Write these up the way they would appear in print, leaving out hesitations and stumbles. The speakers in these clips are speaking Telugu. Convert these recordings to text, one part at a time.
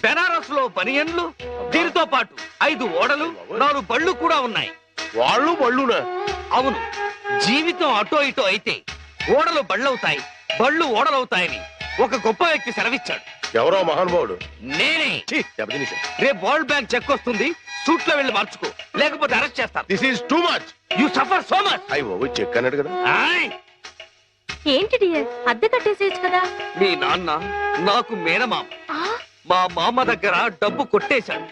బెనారస్ లో బనియన్లు, దీనితో పాటు 5 ఓడలు, 4 బళ్ళు కూడా ఉన్నాయి. వాళ్ళు బళ్ళునా? అవును. జీవితం అటో ఇటో అయితే ఓడలు బళ్ళవుతాయి, బళ్ళు ఓడలవుతాయని ఒక గొప్ప వ్యక్తి సెలవిచ్చాడు. ఎవరో మహానుభావుడు. నేనే. రేపు వరల్డ్ బ్యాంక్ చెక్ వస్తుంది, సూట్ లో వెళ్ళి మార్చుకో, లేకపోతే అరెస్ట్ చేస్తాను. This is too much. You suffer so much. అయ్యో చెక్ అన్నాడు కదా. ఏంటి డియర్, అద్దె కట్టేసేయచ్చు కదా. మీ నాన్న నాకు మేనమామ. మా మామ దగ్గర డబ్బు కొట్టేశాడు.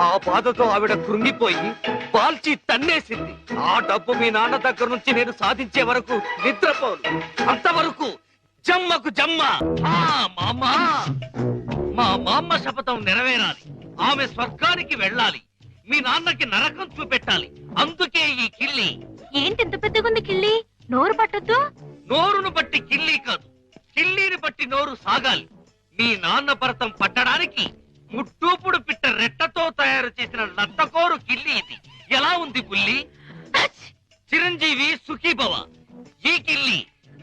ఆ బాధతో ఆవిడ కృంగిపోయి పాల్చి తన్నేసింది. ఆ డబ్బు మీ నాన్న దగ్గర నుంచి నేను సాధించే వరకు నిద్రపోను. అంతవరకు జమ్మకు జమ్మ. మా మామ శపథం నెరవేరాలి. ఆమె స్వర్గానికి వెళ్ళాలి. మీ నాన్నకి నరకం చూపెట్టాలి. అందుకే ఈ కిల్లి. ఏంటి ఇంత పెద్దగుంది కిల్లి? నోరు పట్టొద్దు. నోరును బట్టి కిల్లి కాదు, కిల్లీని బట్టి నోరు సాగాలి. మీ నాన్న భరతం పట్టడానికి ముట్టూపుడు పిట్ట రెట్టతో తయారు చేసిన లత్తకోరు కిల్లి ఇది. ఎలా ఉంది బుల్లి? చిరంజీవి సుఖీభవ. ఈ కిల్లి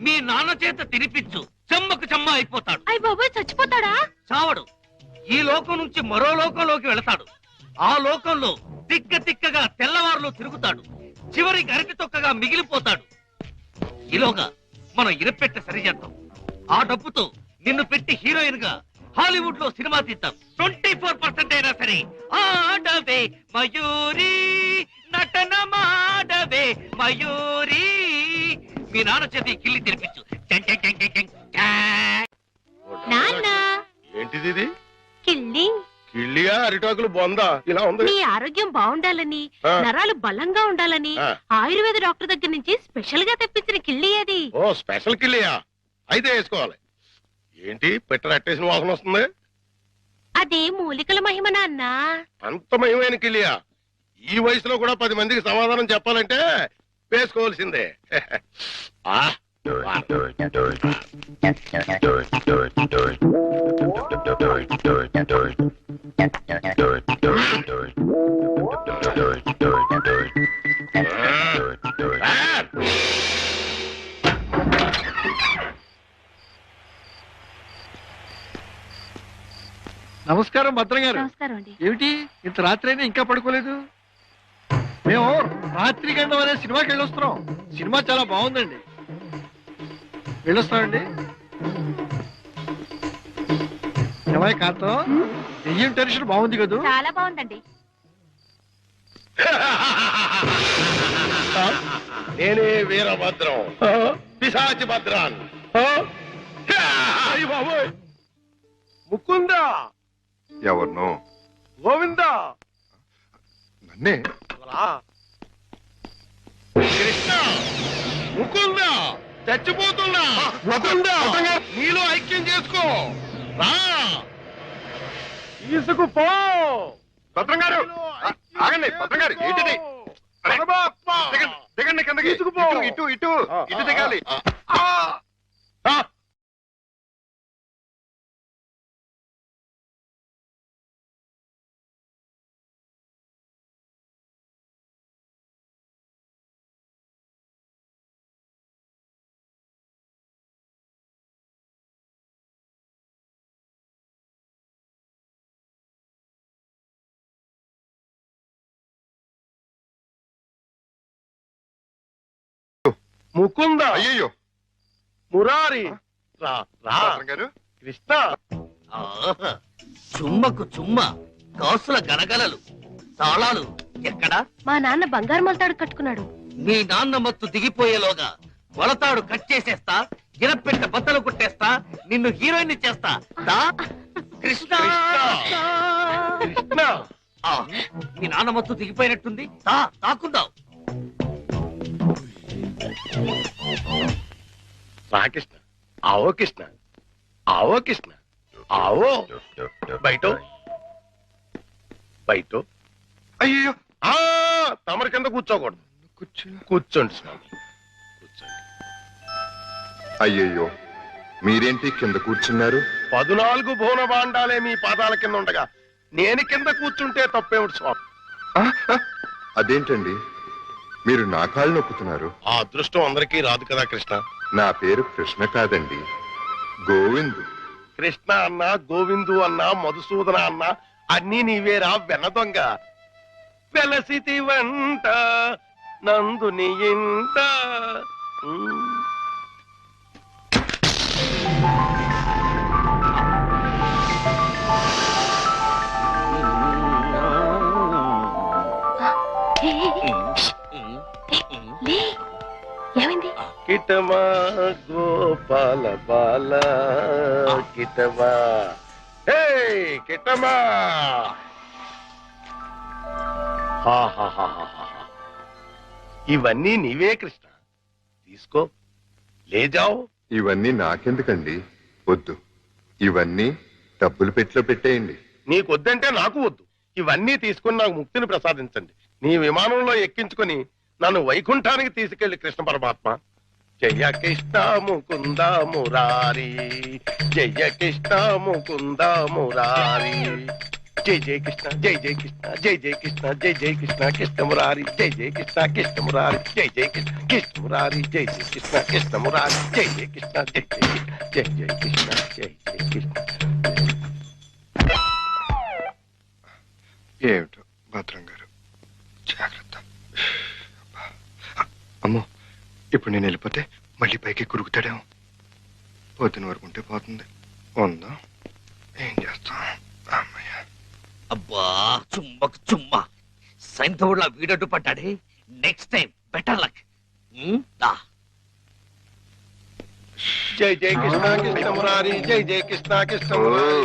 మీ నాన్న చేత తినిపించు, చెమ్మకు చెమ్మ అయిపోతాడు. అయ్య బాబోయ్, చచ్చిపోతాడా? చావడు. ఈ లోకం నుంచి మరో లోకంలోకి వెళతాడు. ఆ లోకంలో తిక్కగా తెల్లవారులు తిరుగుతాడు. చివరికి అరటి తొక్కగా మిగిలిపోతాడు. ఈలోగా మనం ఇరపెట్ట సరిచేద్దాం. ఆ డబ్బుతో నిన్ను పెట్టి హీరోయిన్ గా హాలీవుడ్ లో సినిమా తీద్దాం. 24% అయినా సరే ఆడవే మయూరి, నటన మాడవే మయూరి. మీ నాన్న చేతి కిల్లి తెరిపించు. నాన్న, ఏంటిది ఇది? కిల్లి. కిళ్ళియా అరిటాకులు బొందా ఇలా ఉంది? నీ ఆరోగ్యం బాగుండాలని, నరాలు బలంగా ఉండాలని ఆయుర్వేద డాక్టర్ దగ్గర నుంచి స్పెషల్ గా తెప్పించిన కిల్లి అది. ఓ స్పెషల్ కిళ్ళియా? అయితే వేసుకోవాలి. ఏంటి పెట్ట అట్టేసిన వాసన వస్తుంది? అది మూలికల మహిమ నాన్న. అంత మహిమైన కిళ్ళియా? ఈ వయసులో కూడా 10 మందికి సమాధానం చెప్పాలంటే వేసుకోవాల్సిందే. నమస్కారం భద్రం గారు. నమస్కారం అండి. ఏమిటి ఇంత రాత్రి అయినా ఇంకా పడుకోలేదు? మేము రాత్రి గండం అనే సినిమాకి వెళ్ళొస్తున్నాం. సినిమా చాలా బాగుందండి. వెళ్ళొస్తామండి. ఏమై కాంతం, దెయ్యం టెన్షన్ బాగుంది కదూ? చాలా బాగుందండి. నేనే వీరభద్రం, పిశాచి భద్రాన్. ముకుందా. ఎవరినో? గోవిందా. నన్నే. కృష్ణ, ముకుందా, చచ్చిపోతున్నా. నీలో ఐక్యం చేసుకో. రా, తీసుకుపో. భద్రం గారు ఆగండి. భద్రం గారు ఏంటిది? దిగండి కిందకి. ఇటు ఇటు ఇటు దిగాలి. ముకుందా. అయ్యో మురారి. గారు. కృష్ణ. చుమ్మకు చుమ్మ, కాసుల గలగలలు, తాళాలు ఎక్కడా? మా నాన్న బంగారు మొలతాడు కట్టుకున్నాడు. మీ నాన్న మత్తు దిగిపోయేలోగా మొలతాడు కట్ చేసేస్తా, గిరపెట్ట బద్దలు కొట్టేస్తా, నిన్ను హీరోయిన్ చేస్తా. దా కృష్ణ. కృష్ణ. మీ నాన్న మత్తు దిగిపోయినట్టుంది. దా తాకుందాం. రా కృష్ణ. ఆవో కృష్ణ, ఆవో కృష్ణ, ఆవో. బయట బయట. అయ్యో తమరి కింద కూర్చోకూడదు. కూర్చోండి స్వామి, కూర్చోండి. అయ్యయ్యో, మీరేంటి కింద కూర్చున్నారు? 14 భువన భాండాలే మీ పాదాల కింద ఉండగా నేను కింద కూర్చుంటే తప్పేమిటి స్వామి? అదేంటండి, మీరు నా కాళ్ళు నొక్కుతున్నారు? ఆ అదృష్టం అందరికీ రాదు కదా కృష్ణ. నా పేరు కృష్ణ కాదండి, గోవిందు. కృష్ణ అన్న, గోవిందు అన్న, మధుసూదన అన్న అన్నీ నీవేరా వెన్న దొంగ. వెలసితి వంట నందుని ఇంట. ఏమైంది? కిటమా గోపాల బాల కిటమా, హే కిటమా. ఇవన్నీ నీవే కృష్ణ, తీసుకో, లేజావు. ఇవన్నీ నాకెందుకండి? వద్దు, ఇవన్నీ డబ్బులు పెట్టిలో పెట్టేయండి. నీకొద్దంటే నాకు వద్దు. ఇవన్నీ తీసుకుని నాకు ముక్తిని ప్రసాదించండి. నీ విమానంలో ఎక్కించుకొని నన్ను వైకుంఠానికి తీసుకెళ్లి కృష్ణ పరమాత్మ. జయ కృష్ణ ముకుంద మురారి, జయ కృష్ణ ముకుంద మురారి, జై జయ కృష్ణ, జై జయ కృష్ణ, జై జయ కృష్ణ, జై జయ కృష్ణ, కృష్ణ మురారి, జై జయ కృష్ణ, కృష్ణ మురారి, జై జయ కృష్ణ, కృష్ణ మురారి, జై జయ కృష్ణ, కృష్ణ మురారి, జై జయ కృష్ణ, జై జయ కృష్ణ, జై జయ కృష్ణ, జై జయ కృష్ణ. ఏమిటో భద్రం గారు, జాగ్రత్త. అమ్మో, ఇప్పుడు నేను వెళ్ళిపోతే మళ్ళీ పైకి కురుకుతాడేమో. పొద్దున వరకు ఉంటే పోతుంది. ఉందా, ఏం చేస్తాం? అమ్మయ్య. అబ్బా చుమ్మకు చుమ్మా, సైంధవుడిలా వీడడ్డు పడ్డాడే. Next time better luck. జై జయ కృష్ణ, కృష్ణ మురారి, జై జయ కృష్ణ, కృష్ణ మురారి.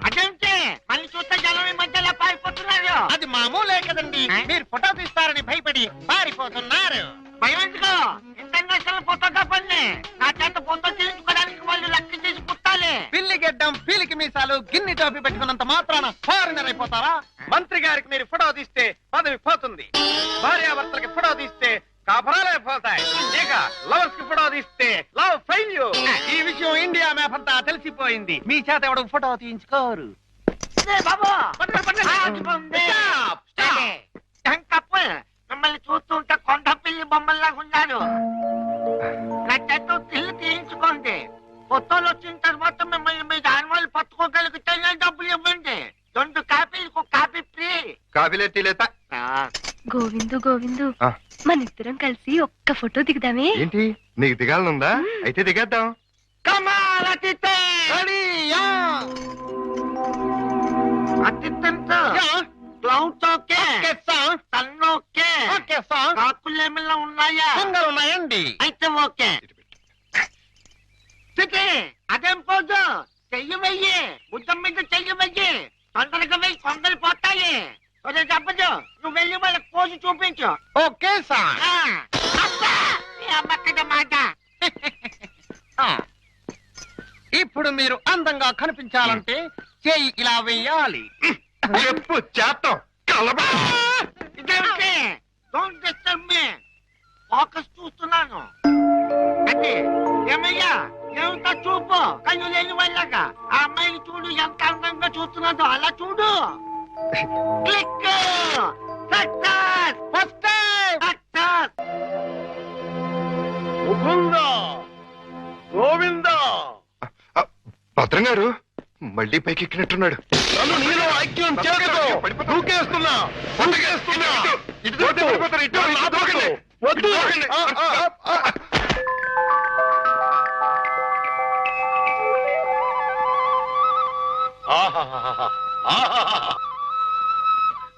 అదేంటి మళ్ళీ చూస్తే జనం ఈ మధ్యలో పారిపోతున్నారు. అది మామూలే కదండి, మీరు ఫోటో తీస్తారని భయపడి పారిపోతున్నారు. భయం ఎందుకు? ఇంటర్నేషనల్ ఫోటోగ్రాఫర్ని నా చేత ఫోటో తీయించుకోవడానికి వాళ్ళు లెక్క చేసి పుట్టాలి. పిల్లి గెడ్డం, పీలికి మీసాలు, గిన్ని టోపీ పెట్టుకున్నంత మాత్రాన ఫారినర్ అయిపోతారా? మంత్రి గారికి మీరు ఫోటో తీస్తే పదవి పోతుంది. భార్యాభర్తలకి ఫోటో తీస్తే కాపురాలే పోతాయి. ఇక లవర్స్ కి ఫోటో తీస్తే లవ్ ఫెయిల్యూర్. ఈ విషయం ఇండియా మ్యాప్ అంతా తెలిసిపోయింది. మీ చేత ఎవడు ఫోటో తీయించుకోరు. మిమ్మల్ని చూస్తుంటే కొండ పిల్లి బొమ్మల్లా ఉన్నారు. నా చేత తిల్లు తీయించుకోండి. ఫోటోలు వచ్చిన తర్వాత మిమ్మల్ని మీ దానివాళ్ళు పట్టుకోగలిగితే డబ్బులు ఇవ్వండి. 2 కాపీలకు కాపీ ఫ్రీ. కాఫీలే టీలేతా. గోవిందు గోవిందు, మన ఇద్దరం కలిసి ఒక్క ఫోటో దిగుదామే? ఏంటి, నీకు దిగాలనుందా? అయితే దిగేద్దాం. కాకులేమిలా ఉన్నాయా? ఉన్నాయండి. అయితే ఓకే. అదేం పోదు, చెయ్యి వెయ్యి, బుద్ధం మీద చెయ్యి వెయ్యి. తొందరగా వెయ్యి, కొందరు పోతాయి. చెప్పదు, నువ్వు వెళ్ళి వాళ్ళకి పోజు చూపించు. Okay sir. మాట. ఇప్పుడు మీరు అందంగా కనిపించాలంటే చెయ్యి ఇలా వెయ్యాలి. చెప్పు చేస్తాం. ఇదేంటి? Don't disturb me. ఫోకస్ చూస్తున్నాను. అంటే ఏమయ్యా, ఏమిటా చూపు? కళ్ళు లేని వాళ్ళగా ఆ అమ్మాయిని చూడు, ఎంత అందంగా చూస్తున్నాదో అలా చూడు. Click. Success. First success. Mukunda, Govinda. భద్రం గారు మళ్ళీ పైకి ఎక్కినట్టున్నాడు. నన్ను నీలో ఐక్యం చేస్తూ దూకేస్తున్నా, దూకేస్తున్నా. వద్దు.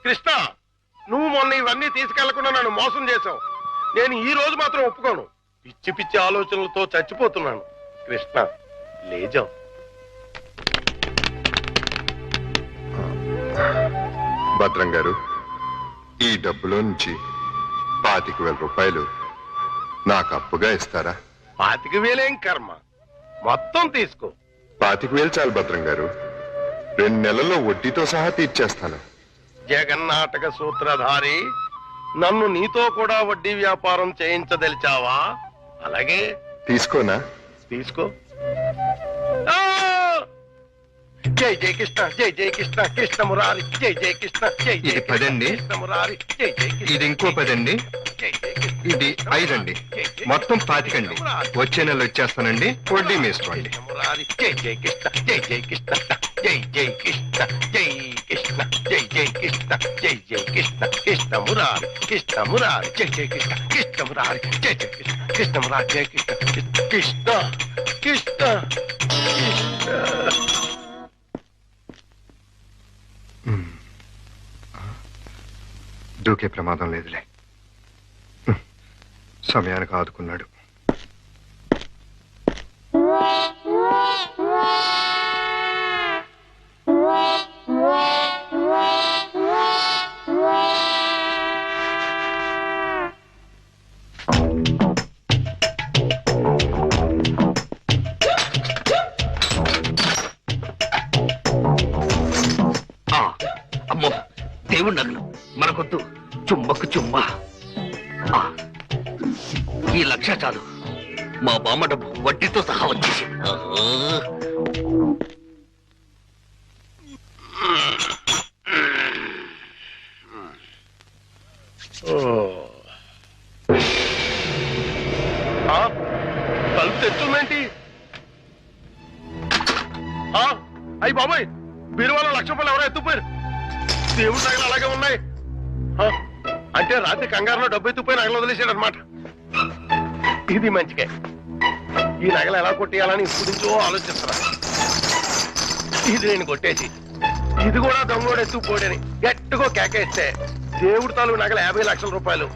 కృష్ణ, నువ్వు మొన్న ఇవన్నీ తీసుకెళ్లకుండా నన్ను మోసం చేశావు. నేను ఈ రోజు మాత్రం ఒప్పుకోను. పిచ్చి పిచ్చి ఆలోచనలతో చచ్చిపోతున్నాను. కృష్ణ, లేజావు. భద్రం గారు, ఈ డబ్బులో నుంచి 25,000 రూపాయలు నాకు అప్పుగా ఇస్తారా? 25,000 కర్మ, మొత్తం తీసుకో. 25,000 చాలు భద్రం గారు. 2 నెలల్లో వడ్డీతో సహా తీర్చేస్తాను. జగన్నాటక సూత్రధారి, నన్ను నీతో కూడా వడ్డీ వ్యాపారం చేయించదలిచావా? అలాగే తీసుకోనా? తీసుకో. జై జై కృష్ణ జై జై కృష్ణ కృష్ణ మురారి జై జై కృష్ణ జై జై ఇది 10 అండి. కృష్ణ మురారి జై జై కృష్ణ ఇది ఇంకో 10 అండి. జై జై కృష్ణ ఇది 5 అండి. మొత్తం 25 అండి. వచ్చే నెల వచ్చేస్తానండి. వడ్డీ మీ ఇష్టం అండి. కృష్ణ మురారి జై జై కృష్ణ జై జై కృష్ణ జై జై కృష్ణ జై కృష్ణ జై జై కృష్ణ జై జై కృష్ణ కృష్ణ మురారి జై జై కృష్ణ కృష్ణ మురారి జై జై కృష్ణ కృష్ణ మురారి జై కృష్ణ కృష్ణ కృష్ణ దూకే ప్రమాదం లేదులే. సమయానికి ఆదుకున్నాడు. అమ్మో దేవుడి నగలు మనకొద్దు. చుమ్మకు చుమ్మా. ఈ 1,00,000 చాలు. మా బామ్మ డబ్బు వడ్డీతో సహా వచ్చేసి. తలుపు తెచ్చుందేంటి? అయ్యి బాబాయ్, బీరువాలో 1,00,000 రూపాయలు ఎవరో ఎత్తుపోయారు. దేవుడి నగలు అలాగే ఉన్నాయి. అంటే రాత్రి కంగారులో డబ్బు ఎత్తుపోయి నగలు వదిలేశాడు అనమాట. ఇది మంచిగా. ఈ నగలు ఎలా కొట్టేయాలని ఇప్పుడు నుంచో ఆలోచిస్తున్నా. ఇది నేను కొట్టేసి ఇది కూడా దొంగోడు ఎత్తుకుపోడని గట్టిగా కేకేస్తే దేవుడి తాలూకు నగలు 50,00,000 రూపాయలు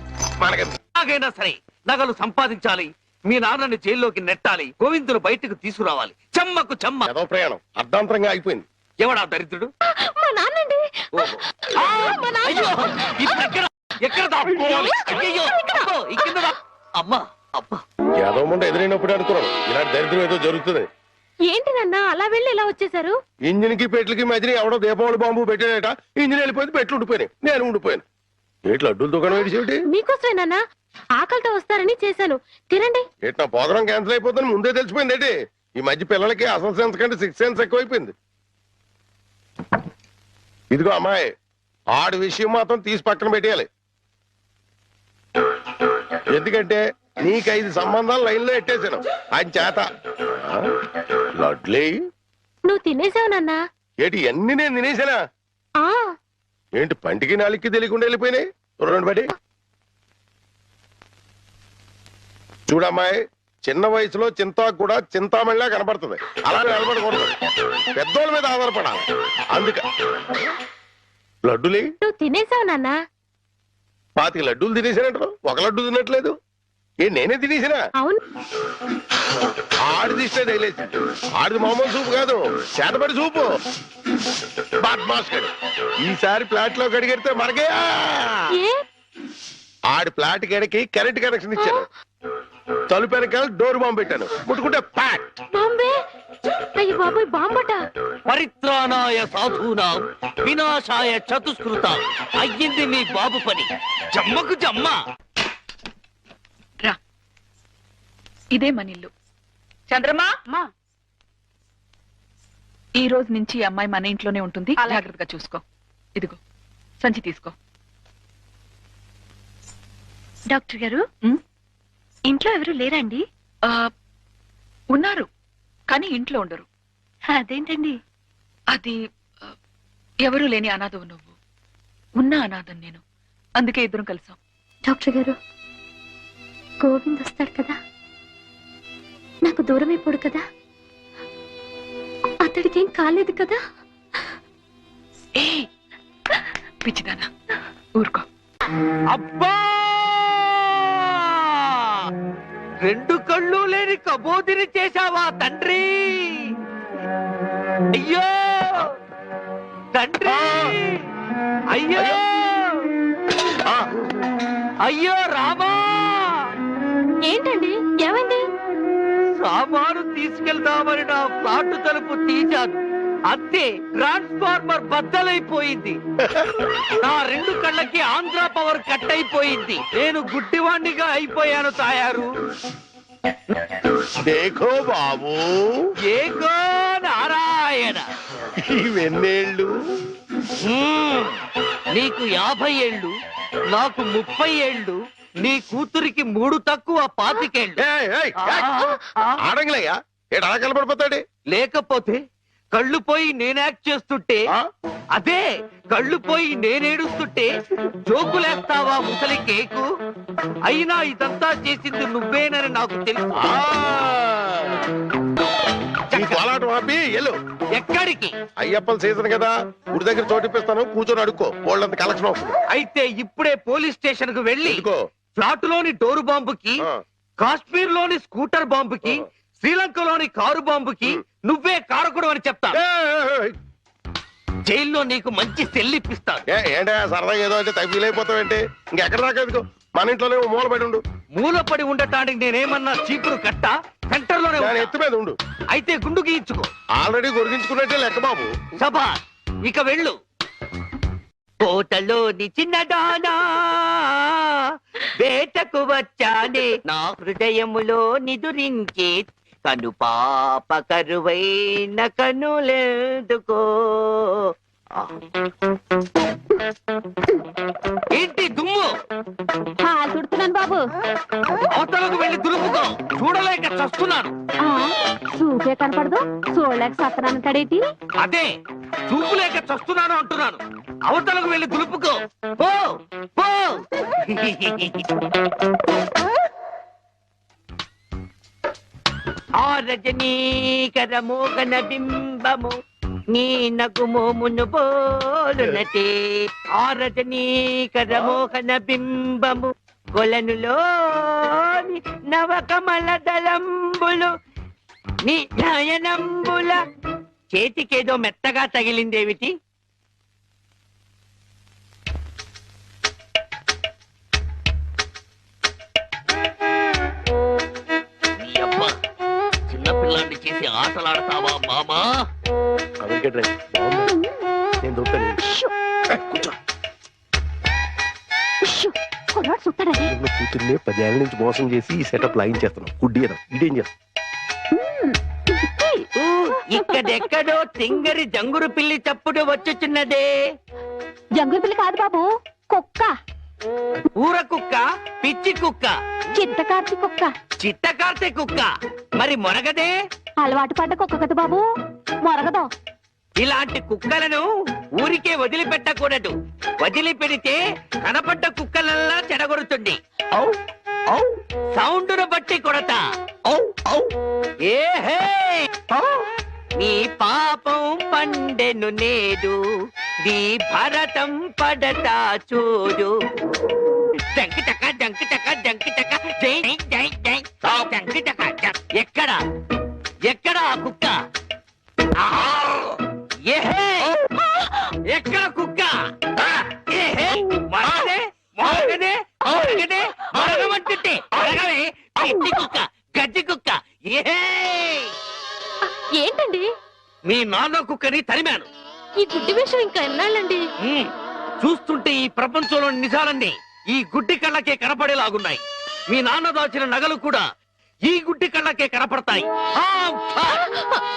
మనకి. ఎలాగైనా సరే నగలు సంపాదించాలి. మీ నాన్నని జైల్లోకి నెట్టాలి. గోవిందులు బయటకు తీసుకురావాలి. చెమ్మకు చెమ్మ. ఏదో ప్రయాణం అర్ధాంతరంగా అయిపోయింది. ఎవడా దరిద్రుడు? మా నాన్నండి. ఓహో. అయ్యో, ఇది ఎక్కడ దాక్కోవాలి? అయ్యయ్యో, అబ్బో, ఈ కింద అమ్మా అబ్బా. ఏదో ముందు ఎదురైనప్పుడు అనుకున్నాను ఇలాంటి దరిద్రం ఏదో జరుగుతుంది. ఏంటి నాన్న అలా వెళ్ళి ఇలా వచ్చేసారు? ఇంజిన్ కి పెట్లకి మధ్యన ఎవడో దీపావళి బాంబు పెట్టాడట. ఇంజిన్ వెళ్ళిపోయింది, పెట్లు ఉండిపోయినాయి, నేను ఉండిపోయాను. ఏట్లు అడ్డులు దుకాణం ఏడిచేటి? మీకోసమే నాన్న, ఆకలితో వస్తారని చేశాను, తినండి. ఏట్లా ప్రోగ్రాం క్యాన్సిల్ అయిపోతుంది ముందే తెలిసిపోయింది ఏంటి? ఈ మధ్య పిల్లలకి అసలు సెన్స్ కంటే 6th సెన్స్ ఎక్కువైపోయింది. ఇదిగో అమ్మాయి, ఆడి విషయం మాత్రం తీసి పక్కన పెట్టేయాలి. ఎందుకంటే నీకు 5 సంబంధాలు లైన్ లో ఎట్టేశాను ఆయన చేత. లడ్లీ, నువ్వు తినేసావు నాన్న. ఏంటి అన్ని నేను తినేసానా? ఆ ఏంటి పంటికి నాలుగుకి తెలియకుండా వెళ్ళిపోయినాయి? చూడండి బడి. చూడమ్మాయి, చిన్న వయసులో చింతాకు కూడా చింతామణిలా కనపడుతుంది. అలా నిలబడకూడదు, పెద్దోళ్ళ మీద ఆధారపడాలి. అందుక లడ్డులే నువ్వు తినేసావు నాన్న. 25 లడ్డూలు తినేసానంటారు, 1 లడ్డు తినట్లేదు. నేనే తినేసినా? అవును. ఆడిది ఇస్తే తగిలేసి. ఆడిది మామూలు సూపు కాదు, చేతపడి సూపు. ఈసారి ప్లాట్ లో కడిగెడితే మనకే. ఆడి ప్లాట్ గడికి కరెంట్ కనెక్షన్ ఇచ్చాను. తలుపు వెనకాల డోర్ బాంబు పెట్టాను. ముట్టుకుంటే ప్యాట్. బాంబే. అయ్యి బాబోయ్, బాంబట. పరిత్రాణాయ సాధూనాం వినాశాయ చతుష్కృత. అయ్యింది మీ బాబు పని. జమ్మకు జమ్మ. రా, ఇదే మన ఇల్లు. చంద్రమా, ఈ రోజు నుంచి ఈ అమ్మాయి మన ఇంట్లోనే ఉంటుంది. జాగ్రత్తగా చూసుకో. ఇదిగో సంచి తీసుకో. డాక్టర్ గారు, ఇంట్లో ఎవరు లేరండి? ఉన్నారు, కానీ ఇంట్లో ఉండరు. అదేంటండి? అది ఎవరూ లేని అనాథవు నువ్వు, ఉన్న అనాథం నేను. అందుకే ఇద్దరం కలిసాం. డాక్టర్ గారు, గోవింద్ వస్తాడు కదా, నాకు దూరం అయిపోడు కదా, అతడికి ఏం కాలేదు కదా? ఏ పిచ్చిదానా, ఊరుకో. అబ్బా, 2 కళ్ళు లేని కబోదిని చేశావా తండ్రి? అయ్యో తండ్రి, అయ్యో అయ్యో రామా. ఏంటండి, ఏమైంది? సామాను తీసుకెళ్దామని నా ఫ్లాట్ తలుపు తీశాను, అంతే ట్రాన్స్ఫార్మర్ బద్దలైపోయింది. నా 2 కళ్ళకి ఆంధ్ర పవర్ కట్ అయిపోయింది. నేను గుడ్డివాణ్ణిగా అయిపోయాను తాయారు. దేఖో బాబు, ఏగో నారాయణ. ఏడా ఇవెన్నేళ్ళు నీకు 50 ఏళ్ళు, నాకు 30 ఏళ్ళు, నీ కూతురికి 3 తక్కువ 25 ఏళ్ళు. ఆడంగిలయ్యా ఏడు అలా కలపడిపోతాడు. లేకపోతే కళ్ళు పోయి నేను యాక్ట్ చేస్తుంటే, అదే కళ్ళు పోయి నేనేడుస్తుంటే జోకులేస్తావా ముసలి కేకు? అయినా ఇదంతా చేసింది నువ్వేనని నాకు తెలుసు. కోలాటం ఆపి ఎల్లు. ఎక్కడికి? అయ్యప్పల సీజన్ కదా, గుడి దగ్గర చోటిప్పిస్తాను, కూర్చొని అడుక్కో, వాళ్ళంత కలెక్షన్ వస్తుంది. అయితే ఇప్పుడే పోలీస్ స్టేషన్ కు వెళ్ళి ఫ్లాట్ లోని డోరు బాంబుకి, కాశ్మీర్ లోని స్కూటర్ బాంబుకి, శ్రీలంకలోని కారు బాంబుకి నువ్వే కారకుడు అని చెప్తా. జైల్లో నీకు మంచి సెల్లిప్పిస్తాను. ఏంటా సరదాగా ఏదో అంటే తగ్గిలైపోతావేంటి? ఇంకెక్కడ దాకా ఎందుకు, మన ఇంట్లోనే మూలపడి ఉండు. మూలపడి ఉండటానికి నేనేమన్నా చీపురు కట్ట? సెంటర్ లోనే ఎత్తు మీద ఉండు. అయితే గుండు గీయించుకో. ఆల్రెడీ గొరిగించుకున్నట్టే లెక్క బాబు. సభా ఇక వెళ్ళు. కోటలోని చిన్నదానా వేటకు వచ్చానే, నా హృదయములో నిదురించే కను పాప కరువైన కనులెందుకో. ఏంటి దుమ్ము? తుడుతున్నాను బాబు. అవతలకు వెళ్ళి దులుపుకో, చూడలేక చస్తున్నాను. చూపే కనపడదు, చూడలేక సత్తనంటాడేటి? అదే చూపు లేక చస్తున్నాను అంటున్నాను. అవతలకు వెళ్ళి దులుపుకో, పో పో. ఆ రజనీకర మోగన బింబము నీ నగుమోమును బోలునటే. ఆ రజనీకర మోహన బింబము కొలనులోని నవకమల దళంబులు నీ నయనంబుల. చేతికేదో మెత్తగా తగిలిందేమిటి? నీ అమ్మ చిన్నపిల్లాన్ని చేసి ఆటలాడతావా మామా? నేను దొరుకుతాను. కూతుర్నే 10 ఏళ్ళ నుంచి మోసం చేసి ఈ సెటప్ లాగించేస్తున్నాం. గుడ్డీయడం ఇదేం చేస్తాం? ఇక్కడెక్కడో తింగరి జంగురు పిల్లి చప్పుడు వచ్చుచున్నదే. జంగురు పిల్లి కాదు బాబు, కుక్క. ఊర కుక్క, పిచ్చి కుక్క, చిత్తకార్తి కుక్క. చిత్తకార్తె కుక్క. మరి మొరగదే? అలవాటు పడ్డ కుక్క కదా బాబు, మొరగదు. ఇలాంటి కుక్కలను ఊరికే వదిలిపెట్టకూడదు. వదిలిపెడితే కనపడ్డ కుక్కలల్లా చెడగొడుతుంది. సౌండును బట్టి కొడతా. ఏహే, నీ పాపం పండెను నేడు, నీ భరతం పడతా చూడు. జంకి చక్క జంకి చక్క జంకి చక్క జై జై జై జంకి చక్క. ఎక్కడ ఎక్కడ ఆ కుక్క? ఏహే, ఎక్కడ కుక్క? ఏహే, మరగదే మరగదే మరగదే మరగమంటుంటే మరగవే. పిచ్చి కుక్క, గజ్జి కుక్క. ఏహే, ఏంటండి? మీ నాన్న కుక్కని తరిమాను. ఈ గుడ్డి విషయం ఇంకా ఎన్నాళ్ళండి? చూస్తుంటే ఈ ప్రపంచంలో నిజాలన్నీ ఈ గుడ్డి కళ్ళకే కనపడేలాగున్నాయి. మీ నాన్న దాచిన నగలు కూడా ఈ గుడ్డి కళ్ళకే కనపడతాయి.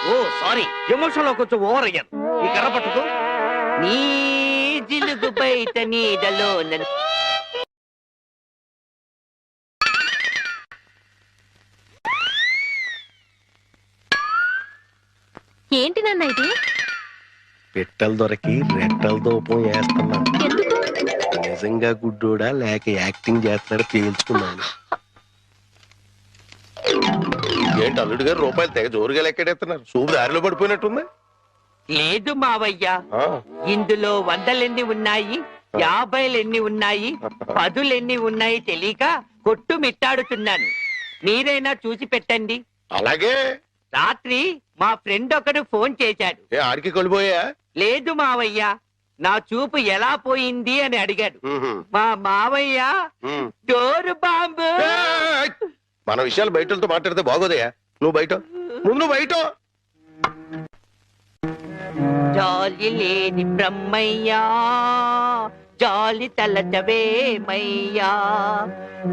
ఓ సారీ, ఎమోషన్ లో కొంచెం ఓవర్ అయ్యాను. ఈ కనపడదు. నీ జిలుగు బయట నీడలో ఏంటి నాన్న ఇది? పెట్టెలు దొరికి రెట్టల దూపం వేస్తున్నాను. ఎందుకు? నిజంగా గుడ్డోడా లేక యాక్టింగ్ చేస్తున్నాడు తేల్చుకున్నాను. ఏంటి అల్లుడు గారు రూపాయలు తెగ జోరుగా లెక్కడెత్తున్నారు? సూపు దారిలో పడిపోయినట్టుంది. లేదు మావయ్య, ఇందులో 100 ఉన్నాయి, 50 ఉన్నాయి, 10 ఉన్నాయి తెలియక కొట్టు మిట్టాడుతున్నాను. మీరైనా చూసి పెట్టండి. అలాగే. రాత్రి మా ఫ్రెండ్ ఒకడు ఫోన్ చేశాడు. ఆడికి కొలిపోయా? లేదు మావయ్య, నా చూపు ఎలా పోయింది అని అడిగాడు. మా మావయ్య డోరు బాంబు. మన విషయాలు బయటతో మాట్లాడితే బాగోదయా. నువ్వు బయట, ముందు నువ్వు బయట. జాలి లేని బ్రహ్మయ్యా, జాలి తలచవేమయ్యా,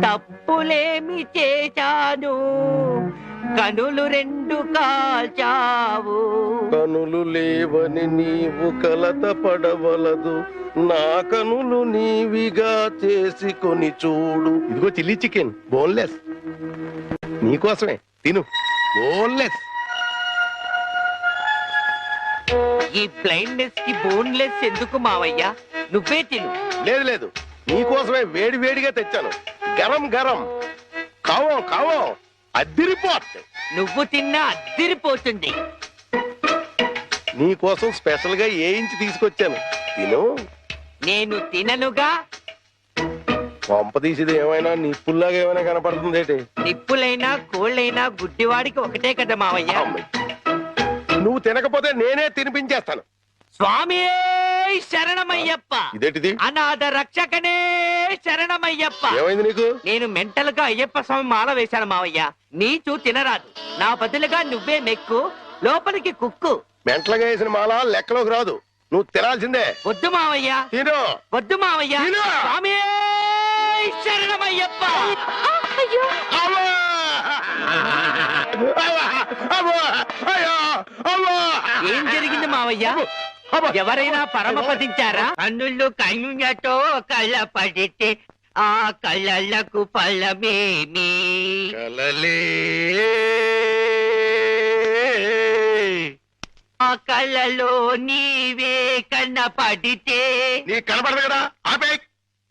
తప్పులేమి చేశాను, కనులు రెండు కాల్చావు. కనులు లేవని నీవు కలత పడవలదు, నా కనులు నీవిగా చేసుకొని చూడు. ఇదిగో చిల్లీ చికెన్ బోన్లెస్, నీకోసమే తిను. బోన్లెస్. ఈ బ్లైండ్నెస్ కి బోన్లెస్ ఎందుకు మావయ్య? నువ్వే తిను. లేదు లేదు, నీకోసమే వేడి వేడిగా తెచ్చాను. గరం గరం, కావం కావం, అద్దిరిపోట్. నువ్వు తిన్నా అద్దిరిపోతుంది. నీకోసం స్పెషల్ గా వేయించి తీసుకొచ్చాను, తిను. నేను తిననుగా. పంప తీసేది ఏమైనా నిప్పుల్లాగా ఏమైనా కనపడుతుంది ఏంటి? నిప్పులైనా కోళ్ళైనా గుడ్డివాడికి ఒకటే కదా మావయ్య. నువ్వు తినకపోతే నేనే తినిపించేస్తాను. స్వామి శరణమయ్యప్ప. ఇదేంటిది? అనాథ రక్షకనే శరణమయ్యప్ప. ఏమైంది నీకు? నేను మెంటల్ గా అయ్యప్ప స్వామి మాల వేశాను మావయ్య. నీచు తినరాదు, నా బదులుగా నువ్వే మెక్కు, లోపలికి కుక్కు. మెంటలుగా వేసిన మాల లెక్కలోకి రాదు, నువ్వు తినాల్సిందే. వద్దు మావయ్య, తిను. వద్దు మావయ్య. తిను. స్వామి శరణమయ్యప్ప. అయ్యో అమ్మా! అమ్మా! అమ్మా! అయ్యో! అమ్మా! ఏం జరిగింది మావయ్య? అమ్మా! ఎవరైనా పరమపదించారా? కన్నుళ్ళు కన్నులతో కళ్ళ పడితే ఆ కళ్ళకు ఫలమేమి? కలలే ఆ కళ్ళలో నీవే కన్న పడితే. నీ కనపడదు కదా, ఆపే.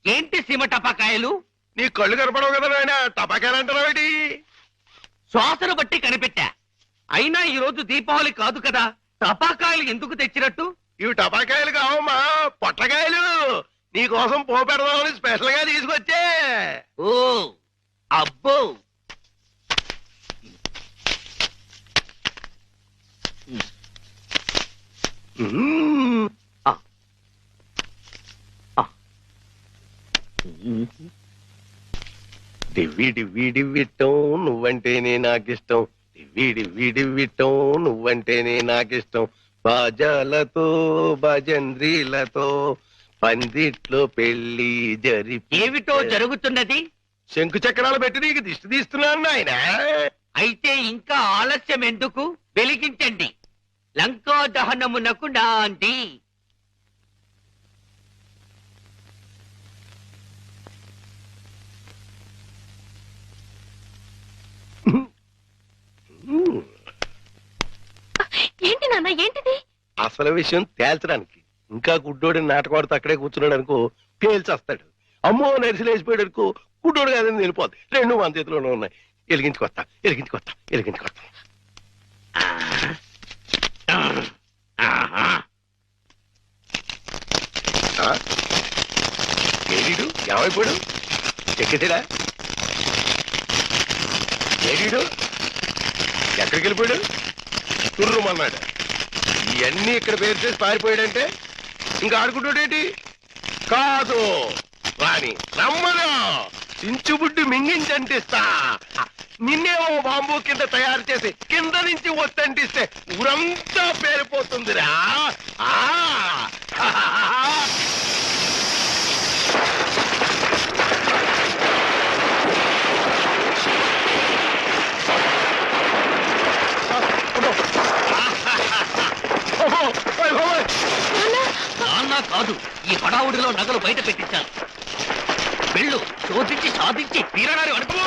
ఏంటి సీమ టపాకాయలు? నీ కళ్ళు కనపడవు కదా నాయన, టపాకాయలు అంటారా? శ్వాసను బట్టి కనిపెట్టా. అయినా ఈ రోజు దీపావళి కాదు కదా, టపాకాయలు ఎందుకు తెచ్చినట్టు? ఇవి టపాకాయలు కావమ్మా, పొట్లకాయలు. నీ కోసం పోపెడదామని స్పెషల్ గా తీసుకొచ్చే. ఓ అబ్బో, మ్మ్. డివ్వి డివ్వి డివ్విట్టం నువ్వంటేనే నాకిష్టం, డివ్వి డివ్వి డివ్విట్టం నువ్వంటేనే నాకిష్టం. బాజాలతో భజంద్రీలతో పందిట్లో పెళ్లి ఏమిటో జరుగుతున్నది? శంకు చక్రాలు పెట్టి నీకు దిష్టి తీస్తున్నాను నాయన. అయితే ఇంకా ఆలస్యం ఎందుకు? వెలిగించండి. లంకా దహనమునకు నాంది. ఏంటి నాన్న, ఏంటిది? అసలు విషయం తేల్చడానికి. ఇంకా గుడ్డోడి నాటకవాడితో అక్కడే కూర్చున్నాడు అనుకో, పేల్చేస్తాడు. అమ్మో నరిసిలేసిపోయాడు అనుకో, గుడ్డోడు కాదని వెళ్ళిపోద్ది. రెండు మన చేతిలోనే ఉన్నాయి. ఎలిగించుకొస్తా, ఎలిగించుకొస్తా, ఎలిగించుకొస్తా. ఏడీడు ఏమైపోయాడు? ఎక్కడా ఏడీడు? ఎక్కడికి వెళ్ళిపోయాడు? తుర్రుమన్నాడు. ఇవన్నీ ఇక్కడ పేరు చేసి పారిపోయాడంటే ఇంకా ఆడుకుంటాడేంటి? కాదు రాని రమ్మను, చించుబుడ్డి మింగించంటిస్తా. నిన్నేమో బాంబు కింద తయారు చేసి కింద నుంచి ఒత్తంటిస్తే ఊరంతా పేరిపోతుందిరా. నాన్న కాదు, ఈ హడావుడిలో నగలు బయట పెట్టించాలి. వెళ్ళు, శోధించి సాధించి తీరనాడు అనుకో.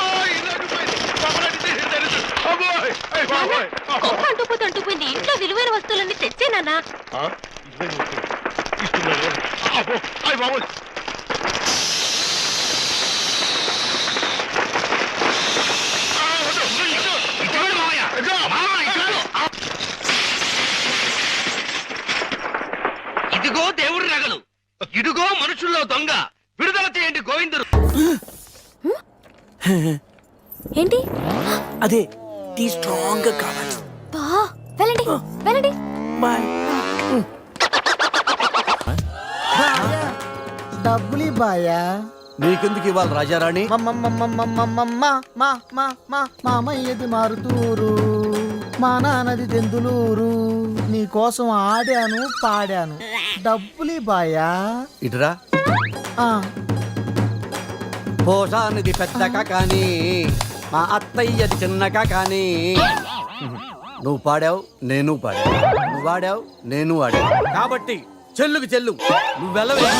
గొప్ప అంటుపోయింది. ఇంట్లో విలువైన వస్తువులన్నీ తెచ్చే నాన్న. ఇదిగో దేవుడి నగలు, ఇదిగో మనుషుల్లో దొంగ. విడుదల చేయండి గోవిందుడు. ఏంటి అదే టీ స్ట్రాంగ్ గా కావాలి. వెళ్ళండి వెళ్ళండి. బాయ్. డబ్బులు బాయా. నీకెందుకు ఇవ్వాలి రాజారాణి? మామయ్యది మారుతూరు, మా నాన్నది తెందులూరు. నీకోసం ఆడాను పాడాను, డబ్బులు బాయా. ఇటురా. పోషానిది పెద్దక కానీ మా అత్తయ్యది చిన్నగా కానీ నువ్వు పాడావు నేను పాడావు, నువ్వు వాడావు నేను వాడావు, కాబట్టి చెల్లుకి చెల్లు నువ్వు వెళ్ళవే.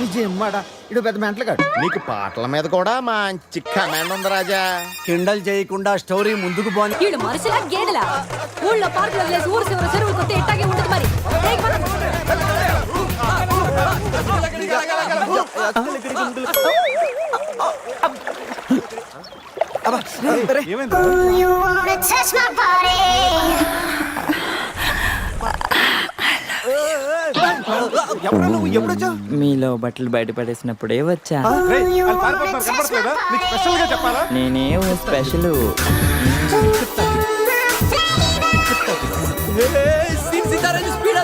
నిజమ్మడా ఇడు పెద్ద మెంటలు కాదు. నీకు పాటల మీద కూడా మంచి కమాండ్ ఉంది రాజా. కిండల్ చేయకుండా స్టోరీ ముందుకు పోని. ఈడు మనుషులా గేదెలా? ఊళ్ళో పార్కులు వదిలేసి ఊరు చివరి చెరువులు కొత్త ఇట్టాగే ఉంటుంది మరి. ఏయ్ పద. మీలో బట్టలు బయట పడేసినప్పుడే వచ్చా. నేనే స్పెషల్. స్పీడ్